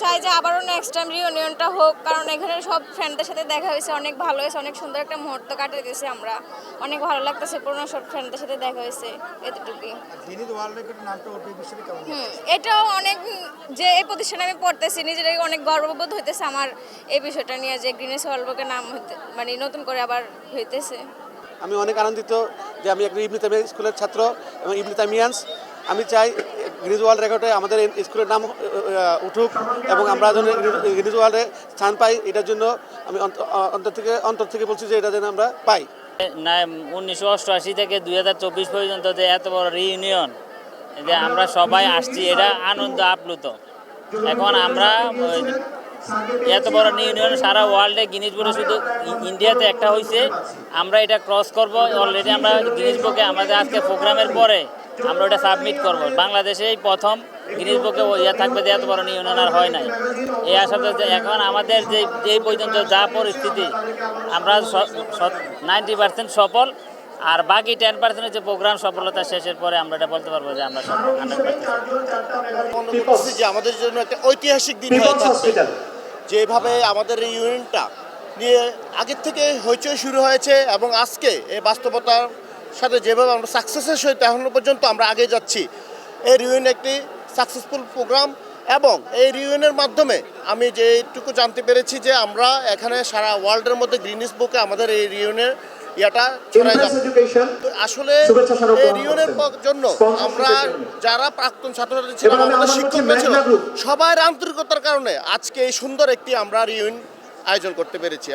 চাই যে আবারও নেক্সট টাইম রিউনিয়নটা হোক, কারণ এখানে সব ফ্রেন্ডদের সাথে দেখা হয়েছে, অনেক ভালো হয়েছে, অনেক সুন্দর একটা মুহূর্ত কাটিয়ে দিয়েছি আমরা, অনেক ভালো লাগতেছে, পুরোনো সব ফ্রেন্ডদের সাথে দেখা হয়েছে, এতটুকুই। এটাও অনেক, যে এই প্রতিষ্ঠানে আমি পড়তেছি নিজেটাকে অনেক গর্ববোধ হইতেছে আমার এই বিষয়টা নিয়ে, যে গ্রিনেস ওয়ার্ল্ড বুকের নাম মানে নতুন করে আবার হইতেছে। আমি অনেক আনন্দিত যে আমি একটা ইবনে তাইমিয়া স্কুলের ছাত্র এবং ইবনে তাইমিয়ান্স। আমি চাই গিনেস ওয়ার্ল্ড রেকর্ডে আমাদের স্কুলের নাম উঠুক এবং আমরা যেন গিনেস ওয়ার্ল্ডে স্থান পাই। এটার জন্য আমি অন্তর থেকে বলছি যে এটা যেন আমরা পাই। 1988 থেকে 2024 পর্যন্ত যে এত বড় রিইউনিয়ন, যে আমরা সবাই আসছি, এটা আনন্দ আপ্লুত। এখন আমরা এত বড় ইউনিয়ন সারা ওয়ার্ল্ডে গিনিস বুকে, শুধু ইন্ডিয়াতে একটা হয়েছে, আমরা এটা ক্রস করব। অলরেডি আমরা গিনিস বুকে আমাদের আজকে প্রোগ্রামের পরে আমরা ওটা সাবমিট করব। বাংলাদেশেই প্রথম গিনিস বুকে থাকবে যে এত বড় ইউনিয়ন আর হয় নাই। এই আশাতে এখন আমাদের যেই পর্যন্ত যা পরিস্থিতি, আমরা 90% সফল, আর বাকি 10% যে প্রোগ্রাম সফলতা শেষের পরে আমরা এটা বলতে পারবো যে আমরা সফল 100%। যে আমাদের জন্য একটা ঐতিহাসিক দিন হয়ে থাকবে, যেভাবে আমাদের এই ইউনিয়নটা নিয়ে আগের থেকে হইচই শুরু হয়েছে এবং আজকে এই বাস্তবতার সাথে যেভাবে আমরা সাকসেসের সহিত এখনো পর্যন্ত আমরা আগে যাচ্ছি। এই রিউনিয়ন একটি সাকসেসফুল প্রোগ্রাম এবং এই রিউনিয়নের মাধ্যমে আমি যেটুকু জানতে পেরেছি যে আমরা এখানে সারা ওয়ার্ল্ডের মধ্যে গিনেস বুকে আমাদের এই রিউনিয়নের এটা ছড়ায় যাচ্ছে। আসলে এই রিউনিয়নের জন্য আমরা যারা প্রাক্তন ছাত্রছাত্রী ছিলাম, আমাদের শিক্ষকরা ছিল, সবার আন্তরিকতার কারণে আজকে এই সুন্দর একটি আমরা রিউনিয়ন আয়োজন করতে পেরেছি।